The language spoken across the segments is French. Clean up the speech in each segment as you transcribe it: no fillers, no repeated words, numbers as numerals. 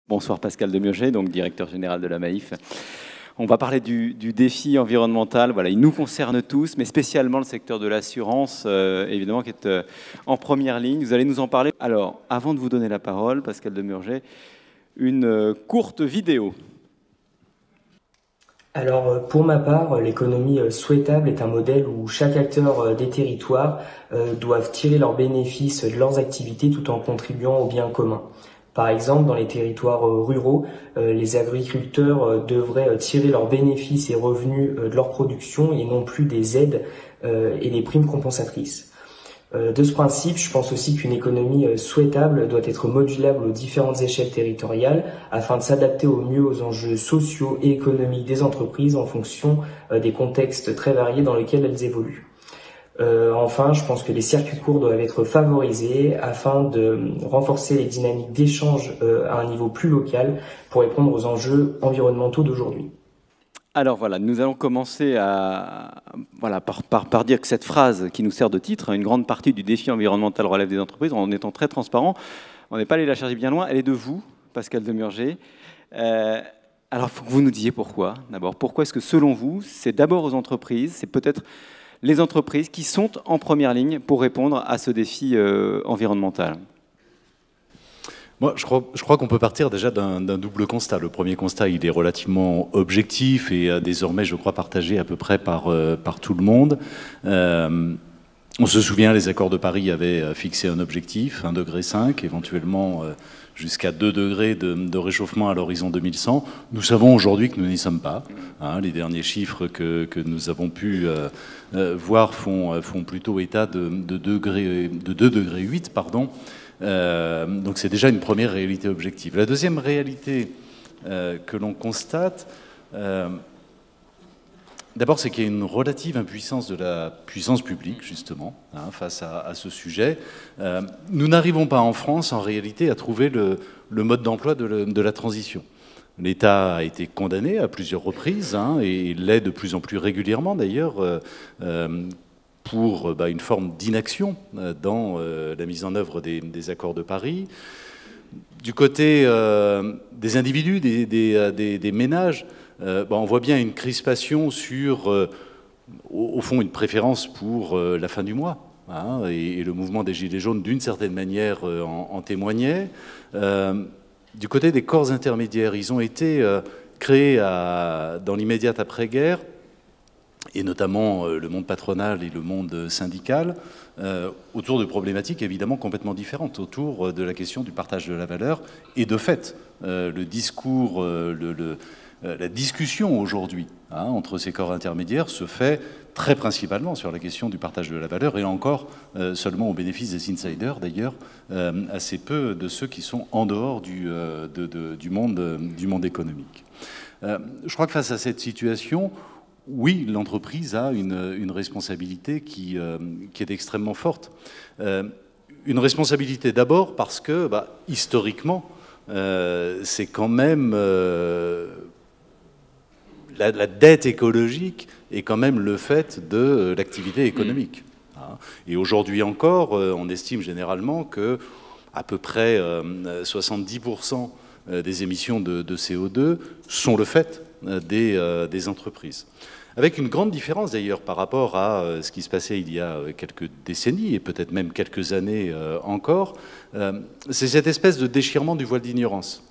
Bonsoir Pascal Demurger, donc directeur général de la Maïf. On va parler du défi environnemental. Voilà, il nous concerne tous, mais spécialement le secteur de l'assurance, évidemment, qui est en première ligne. Vous allez nous en parler. Alors, avant de vous donner la parole, Pascal Demurger, une courte vidéo. Alors, pour ma part, l'économie souhaitable est un modèle où chaque acteur des territoires doivent tirer leurs bénéfices de leurs activités tout en contribuant au bien commun. Par exemple, dans les territoires ruraux, les agriculteurs devraient tirer leurs bénéfices et revenus de leur production et non plus des aides et des primes compensatrices. De ce principe, je pense aussi qu'une économie souhaitable doit être modulable aux différentes échelles territoriales afin de s'adapter au mieux aux enjeux sociaux et économiques des entreprises en fonction des contextes très variés dans lesquels elles évoluent. Enfin, je pense que les circuits courts doivent être favorisés afin de renforcer les dynamiques d'échange à un niveau plus local pour répondre aux enjeux environnementaux d'aujourd'hui. Alors voilà, nous allons commencer par dire que cette phrase qui nous sert de titre, une grande partie du défi environnemental relève des entreprises, en étant très transparent. On n'est pas allé la chercher bien loin, elle est de vous, Pascal Demurger. Alors il faut que vous nous disiez pourquoi. D'abord, pourquoi est-ce que selon vous, c'est d'abord aux entreprises, c'est peut-être les entreprises qui sont en première ligne pour répondre à ce défi environnemental? Moi, je crois qu'on peut partir déjà d'un double constat. Le premier constat, il est relativement objectif et désormais, je crois, partagé à peu près par tout le monde. On se souvient, les accords de Paris avaient fixé un objectif, 1,5 degré, éventuellement jusqu'à 2 degrés de réchauffement à l'horizon 2100. Nous savons aujourd'hui que nous n'y sommes pas. Les derniers chiffres que nous avons pu voir font plutôt état de 2,8 degrés. Donc c'est déjà une première réalité objective. La deuxième réalité que l'on constate, d'abord, c'est qu'il y a une relative impuissance de la puissance publique, justement, face à ce sujet. Nous n'arrivons pas en France, en réalité, à trouver le mode d'emploi de la transition. L'État a été condamné à plusieurs reprises, et l'est de plus en plus régulièrement, d'ailleurs, pour une forme d'inaction dans la mise en œuvre des accords de Paris. Du côté des individus, des ménages, on voit bien une crispation sur, au fond, une préférence pour la fin du mois. Et le mouvement des Gilets jaunes, d'une certaine manière, en témoignait. Du côté des corps intermédiaires, ils ont été créés dans l'immédiate après-guerre, et notamment le monde patronal et le monde syndical, autour de problématiques évidemment complètement différentes, autour de la question du partage de la valeur. Et de fait, le discours, la discussion aujourd'hui entre ces corps intermédiaires se fait très principalement sur la question du partage de la valeur, et là encore seulement au bénéfice des insiders, d'ailleurs, assez peu de ceux qui sont en dehors du monde économique. Je crois que face à cette situation, oui, l'entreprise a une responsabilité qui est extrêmement forte. Une responsabilité d'abord parce que, historiquement, c'est quand même la dette écologique est quand même le fait de l'activité économique. Et aujourd'hui encore, on estime généralement que à peu près 70% des émissions de CO2 sont le fait des entreprises. Avec une grande différence d'ailleurs par rapport à ce qui se passait il y a quelques décennies et peut-être même quelques années encore, c'est cette espèce de déchirement du voile d'ignorance.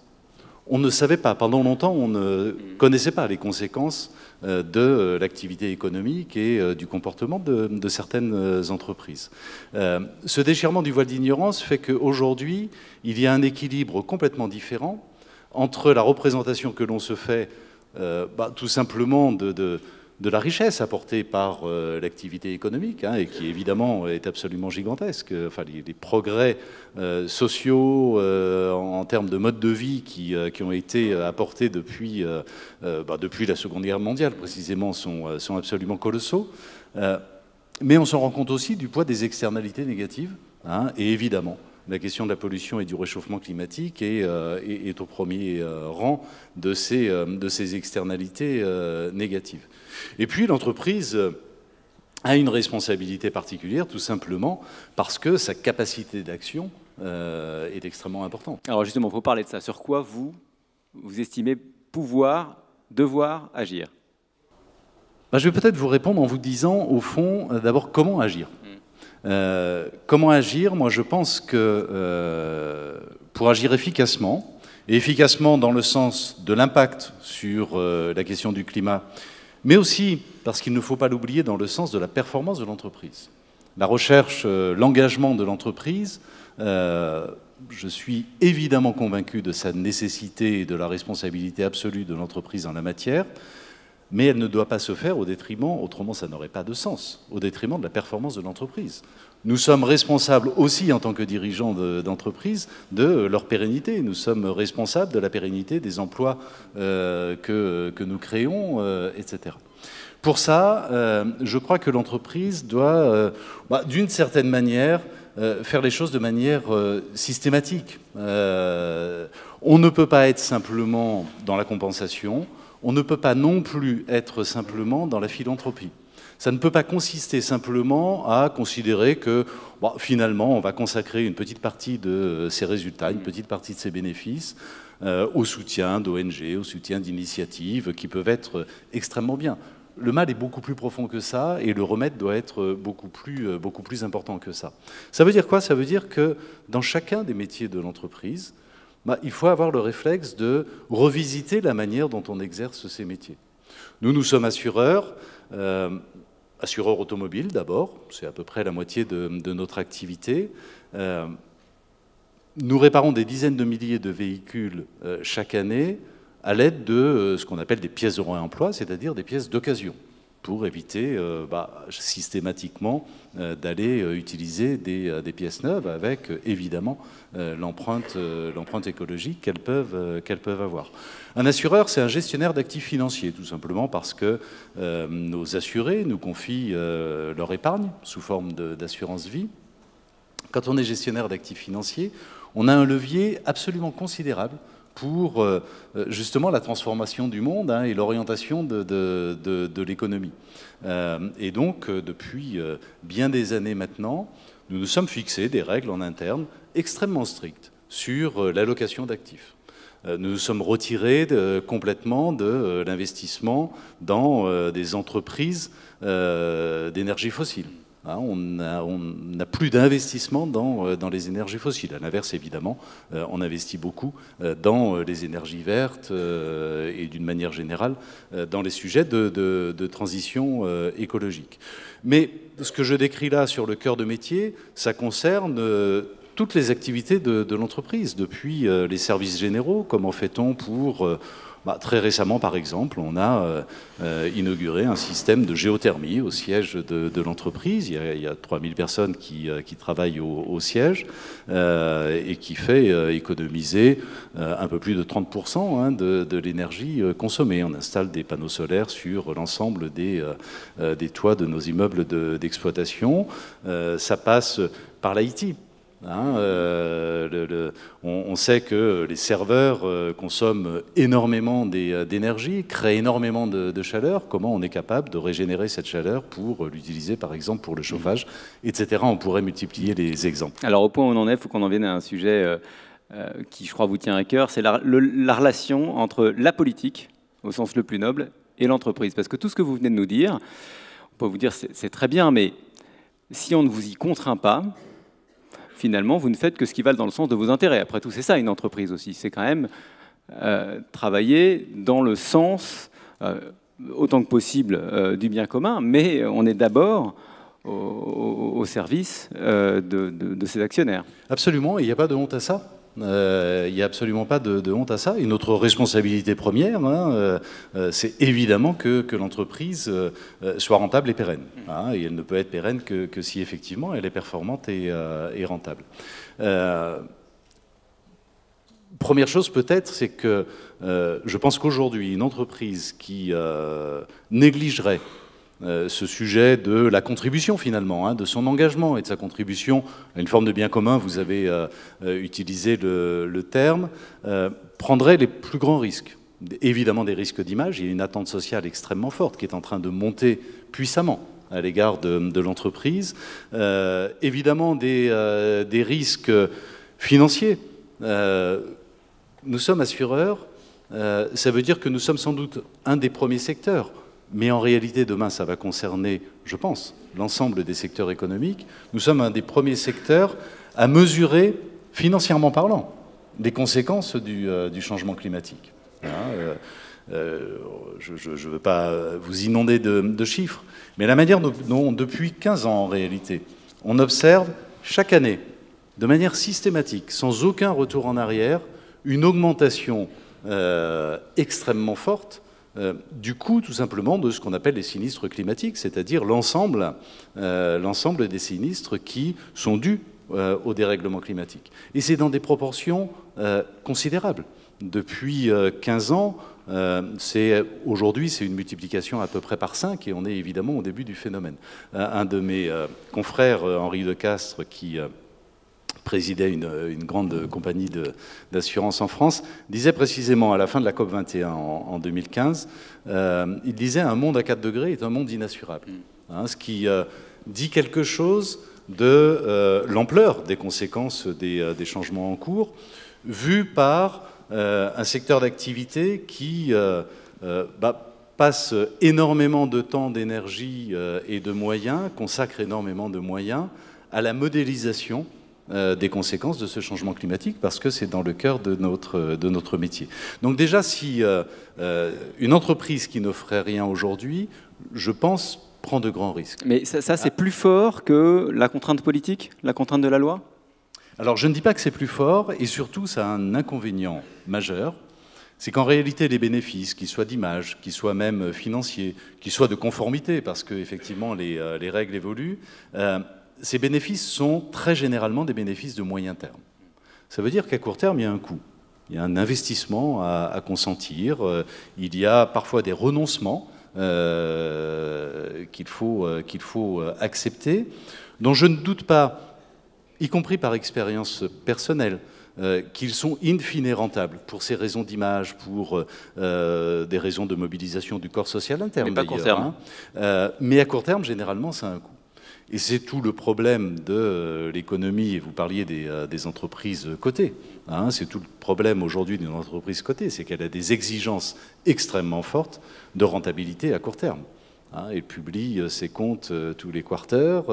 On ne savait pas, pendant longtemps, on ne connaissait pas les conséquences de l'activité économique et du comportement de certaines entreprises. Ce déchirement du voile d'ignorance fait qu'aujourd'hui, il y a un équilibre complètement différent entre la représentation que l'on se fait tout simplement de la richesse apportée par l'activité économique, et qui évidemment est absolument gigantesque. Enfin, les progrès sociaux en termes de mode de vie qui ont été apportés depuis la Seconde Guerre mondiale précisément sont absolument colossaux. Mais on s'en rend compte aussi du poids des externalités négatives, et évidemment la question de la pollution et du réchauffement climatique est au premier rang de ces externalités négatives. Et puis l'entreprise a une responsabilité particulière, tout simplement parce que sa capacité d'action est extrêmement importante. Alors justement, il faut parler de ça. Sur quoi vous estimez pouvoir, devoir agir? Je vais peut-être vous répondre en vous disant, au fond, d'abord, comment agir. Comment agir? Moi, je pense que pour agir efficacement, et efficacement dans le sens de l'impact sur la question du climat, mais aussi, parce qu'il ne faut pas l'oublier, dans le sens de la performance de l'entreprise. La recherche, l'engagement de l'entreprise, je suis évidemment convaincu de sa nécessité et de la responsabilité absolue de l'entreprise en la matière, mais elle ne doit pas se faire au détriment, autrement ça n'aurait pas de sens, au détriment de la performance de l'entreprise. Nous sommes responsables aussi, en tant que dirigeants d'entreprise, de leur pérennité. Nous sommes responsables de la pérennité des emplois que nous créons, etc. Pour ça, je crois que l'entreprise doit, d'une certaine manière, faire les choses de manière systématique. On ne peut pas être simplement dans la compensation, on ne peut pas non plus être simplement dans la philanthropie. Ça ne peut pas consister simplement à considérer que finalement on va consacrer une petite partie de ses résultats, une petite partie de ses bénéfices au soutien d'ONG, au soutien d'initiatives qui peuvent être extrêmement bien. Le mal est beaucoup plus profond que ça et le remède doit être beaucoup plus important que ça. Ça veut dire quoi? Ça veut dire que dans chacun des métiers de l'entreprise, il faut avoir le réflexe de revisiter la manière dont on exerce ces métiers. Nous sommes assureurs, assureurs automobiles d'abord, c'est à peu près la moitié de notre activité. Nous réparons des dizaines de milliers de véhicules chaque année à l'aide de ce qu'on appelle des pièces de réemploi, c'est-à-dire des pièces d'occasion, pour éviter systématiquement d'aller utiliser des pièces neuves avec évidemment l'empreinte écologique qu'elles peuvent avoir. Un assureur, c'est un gestionnaire d'actifs financiers, tout simplement parce que nos assurés nous confient leur épargne sous forme d'assurance vie. Quand on est gestionnaire d'actifs financiers, on a un levier absolument considérable pour justement la transformation du monde et l'orientation de l'économie. Et donc, depuis bien des années maintenant, nous nous sommes fixés des règles en interne extrêmement strictes sur l'allocation d'actifs. Nous nous sommes retirés complètement de l'investissement dans des entreprises d'énergie fossile. On n'a plus d'investissement dans les énergies fossiles. À l'inverse, évidemment, on investit beaucoup dans les énergies vertes et d'une manière générale dans les sujets de transition écologique. Mais ce que je décris là sur le cœur de métier, ça concerne toutes les activités de l'entreprise, depuis les services généraux. Comment fait-on pour... très récemment, par exemple, on a inauguré un système de géothermie au siège de l'entreprise. Il y a 3000 personnes qui travaillent au siège et qui fait économiser un peu plus de 30% de l'énergie consommée. On installe des panneaux solaires sur l'ensemble des toits de nos immeubles d'exploitation. Ça passe par l'IT. On sait que les serveurs consomment énormément d'énergie, créent énormément de chaleur. Comment on est capable de régénérer cette chaleur pour l'utiliser, par exemple, pour le chauffage, etc. On pourrait multiplier les exemples. Alors, au point où on en est, il faut qu'on en vienne à un sujet qui, je crois, vous tient à cœur. C'est la relation entre la politique, au sens le plus noble, et l'entreprise. Parce que tout ce que vous venez de nous dire, on peut vous dire c'est très bien, mais si on ne vous y contraint pas, finalement, vous ne faites que ce qui va dans le sens de vos intérêts. Après tout, c'est ça une entreprise aussi. C'est quand même travailler dans le sens, autant que possible, du bien commun, mais on est d'abord au service de ses actionnaires. Absolument, il n'y a pas de honte à ça. Il n'y a absolument pas de honte à ça. Et notre responsabilité première, c'est évidemment que l'entreprise soit rentable et pérenne. Et elle ne peut être pérenne que si effectivement elle est performante et rentable. Première chose peut-être, c'est que je pense qu'aujourd'hui, une entreprise qui négligerait ce sujet de la contribution finalement, de son engagement et de sa contribution à une forme de bien commun, vous avez utilisé le terme, prendrait les plus grands risques. Évidemment des risques d'image, il y a une attente sociale extrêmement forte qui est en train de monter puissamment à l'égard de l'entreprise. Évidemment des risques financier. Nous sommes assureurs, ça veut dire que nous sommes sans doute un des premiers secteurs, mais en réalité, demain, ça va concerner, je pense, l'ensemble des secteurs économiques. Nous sommes un des premiers secteurs à mesurer, financièrement parlant, les conséquences du changement climatique. Je ne veux pas vous inonder de chiffres, mais la manière dont, depuis 15 ans en réalité, on observe chaque année, de manière systématique, sans aucun retour en arrière, une augmentation extrêmement forte du coût tout simplement de ce qu'on appelle les sinistres climatiques, c'est-à-dire l'ensemble des sinistres qui sont dus au dérèglement climatique. Et c'est dans des proportions considérables. Depuis 15 ans, aujourd'hui, c'est une multiplication à peu près par 5 et on est évidemment au début du phénomène. Un de mes confrères, Henri De Castres, qui présidait une grande compagnie d'assurance en France, disait précisément à la fin de la COP21 en 2015, il disait « Un monde à 4 degrés est un monde inassurable ». Ce qui dit quelque chose de l'ampleur des conséquences des changements en cours, vu par un secteur d'activité qui passe énormément de temps, d'énergie et de moyens, consacre énormément de moyens à la modélisation des conséquences de ce changement climatique, parce que c'est dans le cœur de notre métier. Donc déjà, si une entreprise qui ne ferait rien aujourd'hui, je pense, prend de grands risques. Mais ça c'est plus fort que la contrainte politique, la contrainte de la loi ? Alors je ne dis pas que c'est plus fort, et surtout ça a un inconvénient majeur, c'est qu'en réalité les bénéfices, qu'ils soient d'image, qu'ils soient même financiers, qu'ils soient de conformité, parce qu'effectivement les règles évoluent, ces bénéfices sont très généralement des bénéfices de moyen terme. Ça veut dire qu'à court terme, il y a un coût. Il y a un investissement à consentir. Il y a parfois des renoncements qu'il faut accepter, dont je ne doute pas, y compris par expérience personnelle, qu'ils sont in fine rentables pour ces raisons d'image, pour des raisons de mobilisation du corps social interne. Mais pas à court terme. Mais à court terme, généralement, ça a un coût. Et c'est tout le problème de l'économie, et vous parliez des entreprises cotées. C'est tout le problème aujourd'hui d'une entreprise cotée, c'est qu'elle a des exigences extrêmement fortes de rentabilité à court terme. Elle publie ses comptes tous les quarters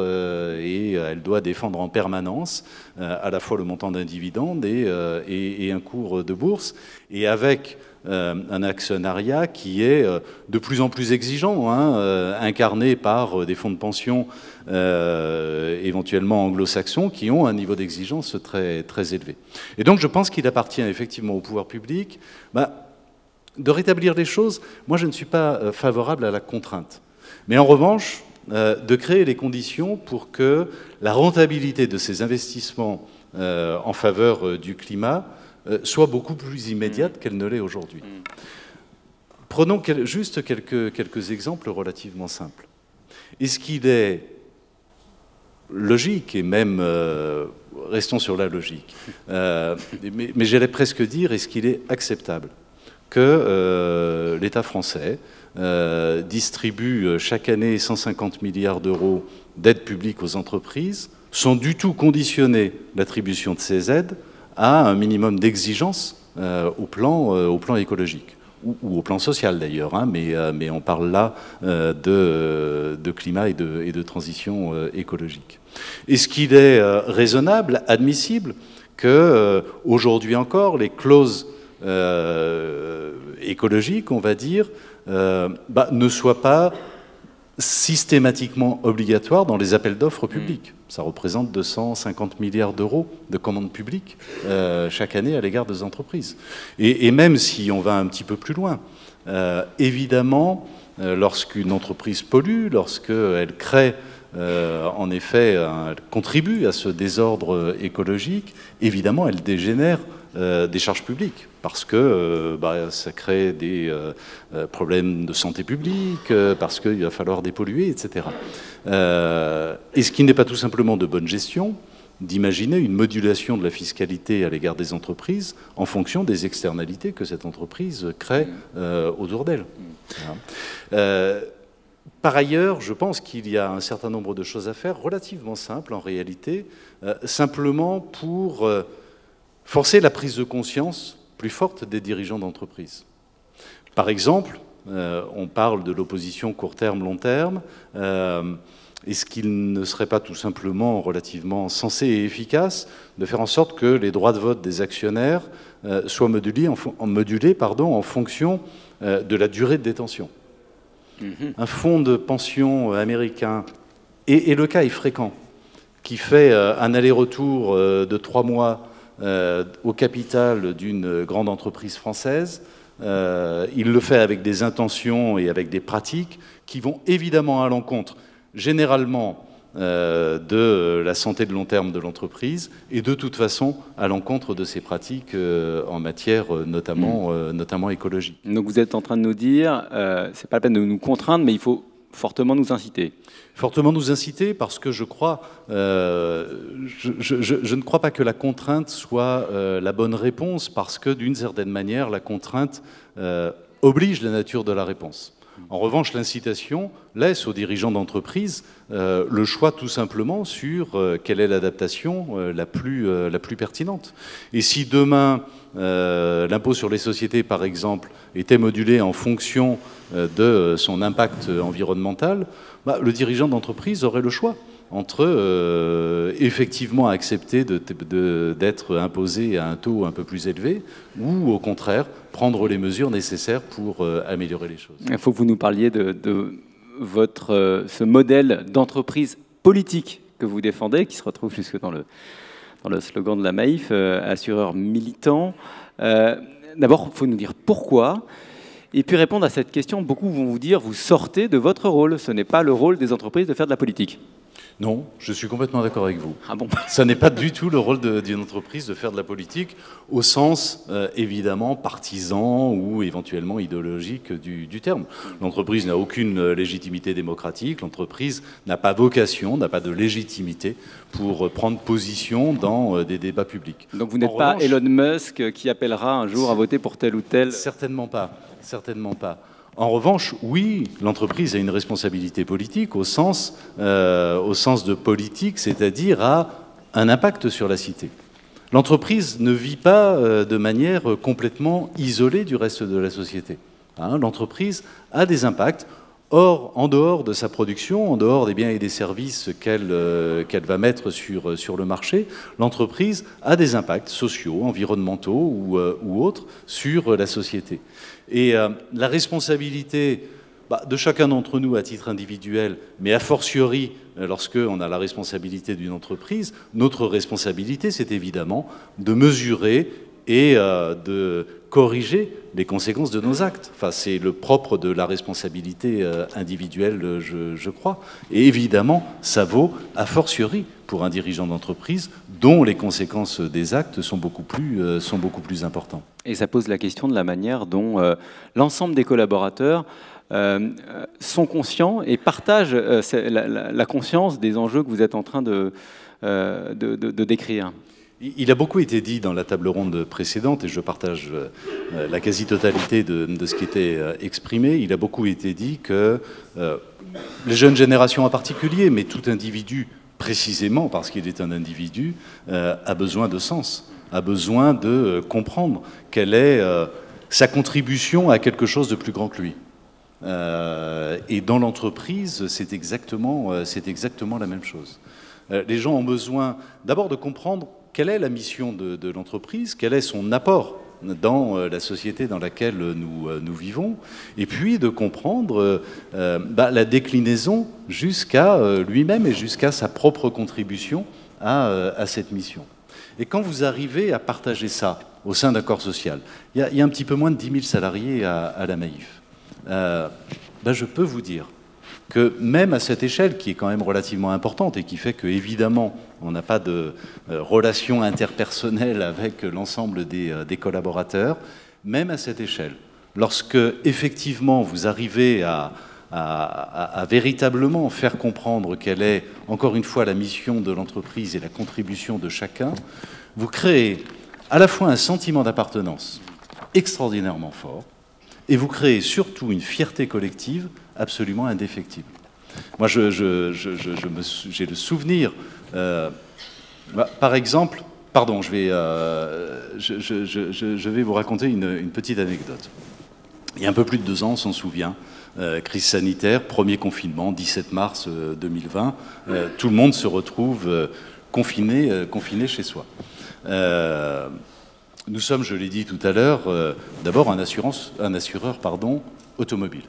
et elle doit défendre en permanence à la fois le montant d'un dividende et un cours de bourse, et avec un actionnariat qui est de plus en plus exigeant, incarné par des fonds de pension éventuellement anglo-saxons qui ont un niveau d'exigence très, très élevé. Et donc je pense qu'il appartient effectivement au pouvoir public de rétablir les choses. Moi je ne suis pas favorable à la contrainte, mais en revanche de créer les conditions pour que la rentabilité de ces investissements en faveur du climat soit beaucoup plus immédiate qu'elle ne l'est aujourd'hui. Prenons juste quelques exemples relativement simples. Est-ce qu'il est logique, et même restons sur la logique, mais j'allais presque dire, est-ce qu'il est acceptable que l'État français distribue chaque année 150 milliards d'euros d'aides publiques aux entreprises, sans du tout conditionner l'attribution de ces aides à un minimum d'exigence au plan écologique, ou au plan social d'ailleurs, mais on parle là de climat et de transition écologique. Est-ce qu'il est raisonnable, admissible, qu'aujourd'hui encore, les clauses écologiques, on va dire, ne soient pas systématiquement obligatoires dans les appels d'offres publics? Ça représente 250 milliards d'euros de commandes publiques chaque année à l'égard des entreprises. Et même si on va un petit peu plus loin, évidemment, lorsqu'une entreprise pollue, lorsqu'elle crée, en effet, elle contribue à ce désordre écologique, évidemment, elle dégénère des charges publiques, parce que ça crée des problèmes de santé publique, parce qu'il va falloir dépolluer, etc. Est-ce qu'il n'est pas tout simplement de bonne gestion d'imaginer une modulation de la fiscalité à l'égard des entreprises en fonction des externalités que cette entreprise crée autour d'elle? Par ailleurs, je pense qu'il y a un certain nombre de choses à faire relativement simples en réalité, simplement pour forcer la prise de conscience plus forte des dirigeants d'entreprise. Par exemple, on parle de l'opposition court terme, long terme. Est-ce qu'il ne serait pas tout simplement relativement sensé et efficace de faire en sorte que les droits de vote des actionnaires soient modulés en fonction de la durée de détention? Un fonds de pension américain, et le cas est fréquent, qui fait un aller-retour de 3 mois au capital d'une grande entreprise française, il le fait avec des intentions et avec des pratiques qui vont évidemment à l'encontre, généralement, de la santé de long terme de l'entreprise et de toute façon à l'encontre de ses pratiques en matière notamment écologique. Donc vous êtes en train de nous dire, c'est pas la peine de nous contraindre, mais il faut fortement nous inciter. Fortement nous inciter parce que je crois, je ne crois pas que la contrainte soit la bonne réponse parce que d'une certaine manière, la contrainte oblige la nature de la réponse. En revanche, l'incitation laisse aux dirigeants d'entreprise le choix tout simplement sur quelle est l'adaptation la plus pertinente. Et si demain, l'impôt sur les sociétés, par exemple, était modulé en fonction de son impact environnemental, le dirigeant d'entreprise aurait le choix entre effectivement accepter d'être imposé à un taux un peu plus élevé ou au contraire prendre les mesures nécessaires pour améliorer les choses. Il faut que vous nous parliez de ce modèle d'entreprise politique que vous défendez, qui se retrouve jusque dans le slogan de la Maïf, assureur militant. D'abord, il faut nous dire pourquoi. Et puis répondre à cette question, beaucoup vont vous dire, vous sortez de votre rôle. Ce n'est pas le rôle des entreprises de faire de la politique. Non, je suis complètement d'accord avec vous. Ah bon ? Ça n'est pas du tout le rôle d'une entreprise de faire de la politique au sens évidemment partisan ou éventuellement idéologique du terme. L'entreprise n'a aucune légitimité démocratique, l'entreprise n'a pas vocation, n'a pas de légitimité pour prendre position dans des débats publics. Donc vous n'êtes pas Elon Musk qui appellera un jour à voter pour tel ou tel... Certainement pas, certainement pas. En revanche, oui, l'entreprise a une responsabilité politique au sens de politique, c'est-à-dire a un impact sur la cité. L'entreprise ne vit pas de manière complètement isolée du reste de la société. L'entreprise a des impacts. Or, en dehors de sa production, en dehors des biens et des services qu'elle va mettre sur le marché, l'entreprise a des impacts sociaux, environnementaux ou autres sur la société. Et la responsabilité de chacun d'entre nous à titre individuel, mais a fortiori lorsqu'on a la responsabilité d'une entreprise, notre responsabilité, c'est évidemment de mesurer et de corriger les conséquences de nos actes. Enfin, c'est le propre de la responsabilité individuelle, je crois. Et évidemment, ça vaut a fortiori pour un dirigeant d'entreprise dont les conséquences des actes sont beaucoup plus importantes. Et ça pose la question de la manière dont l'ensemble des collaborateurs sont conscients et partagent la conscience des enjeux que vous êtes en train de décrire. Il a beaucoup été dit dans la table ronde précédente, et je partage la quasi-totalité de ce qui était exprimé, il a beaucoup été dit que les jeunes générations en particulier, mais tout individu précisément parce qu'il est un individu, a besoin de sens, a besoin de comprendre quelle est sa contribution à quelque chose de plus grand que lui. Et dans l'entreprise, c'est exactement la même chose. Les gens ont besoin d'abord de comprendre quelle est la mission de l'entreprise, quel est son apport dans la société dans laquelle nous vivons, et puis de comprendre la déclinaison jusqu'à lui-même et jusqu'à sa propre contribution à cette mission. Et quand vous arrivez à partager ça au sein d'un corps social, il y a un petit peu moins de 10 000 salariés à la Maïf, je peux vous dire que même à cette échelle, qui est quand même relativement importante et qui fait qu'évidemment, on n'a pas de relation interpersonnelle avec l'ensemble des collaborateurs, même à cette échelle, lorsque effectivement vous arrivez à véritablement faire comprendre quelle est, encore une fois, la mission de l'entreprise et la contribution de chacun, vous créez à la fois un sentiment d'appartenance extraordinairement fort, et vous créez surtout une fierté collective absolument indéfectible. Moi, j'ai le souvenir, par exemple, Pardon, je vais vous raconter une petite anecdote. Il y a un peu plus de 2 ans, on s'en souvient, crise sanitaire, premier confinement, 17 mars 2020, tout le monde se retrouve confiné chez soi. Nous sommes, je l'ai dit tout à l'heure, d'abord un assureur automobile.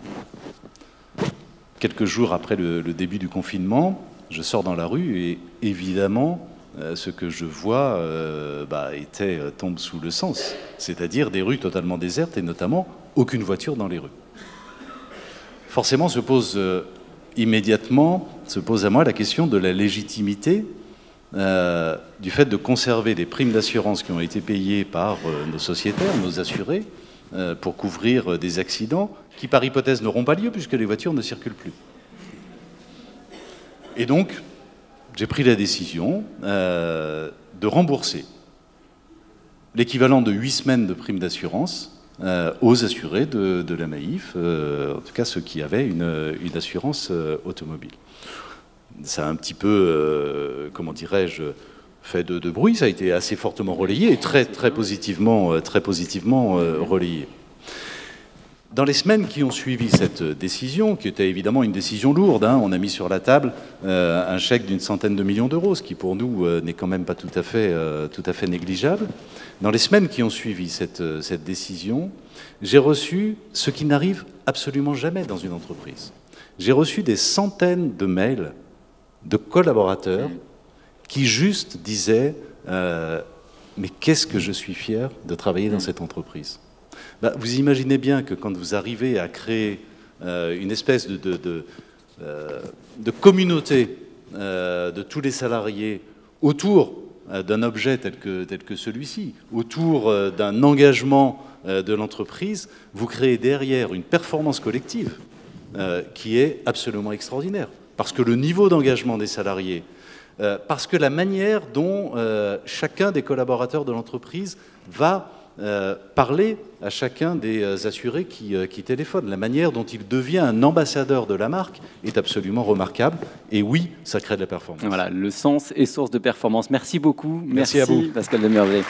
Quelques jours après le début du confinement, je sors dans la rue et évidemment, ce que je vois tombe sous le sens, c'est-à-dire des rues totalement désertes et notamment aucune voiture dans les rues. Forcément se pose à moi la question de la légitimité du fait de conserver des primes d'assurance qui ont été payées par nos sociétaires, nos assurés, pour couvrir des accidents qui, par hypothèse, n'auront pas lieu puisque les voitures ne circulent plus. Et donc, j'ai pris la décision de rembourser l'équivalent de 8 semaines de prime d'assurance aux assurés de la Maif, en tout cas ceux qui avaient une assurance automobile. Ça a un petit peu, comment dirais-je, fait de bruit, ça a été assez fortement relayé et très positivement relayé. Dans les semaines qui ont suivi cette décision, qui était évidemment une décision lourde, on a mis sur la table un chèque d'une centaine de millions d'euros, ce qui pour nous n'est quand même pas tout à fait négligeable. Dans les semaines qui ont suivi cette décision, j'ai reçu ce qui n'arrive absolument jamais dans une entreprise. J'ai reçu des centaines de mails de collaborateurs qui juste disaient mais qu'est-ce que je suis fier de travailler dans cette entreprise. Vous imaginez bien que quand vous arrivez à créer une espèce de communauté de tous les salariés autour d'un objet tel que celui-ci, autour d'un engagement de l'entreprise, vous créez derrière une performance collective qui est absolument extraordinaire. Parce que le niveau d'engagement des salariés, parce que la manière dont chacun des collaborateurs de l'entreprise va parler à chacun des assurés qui téléphonent. La manière dont il devient un ambassadeur de la marque est absolument remarquable. Et oui, ça crée de la performance. Voilà, le sens est source de performance. Merci beaucoup. Merci à vous. Pascal Demurger.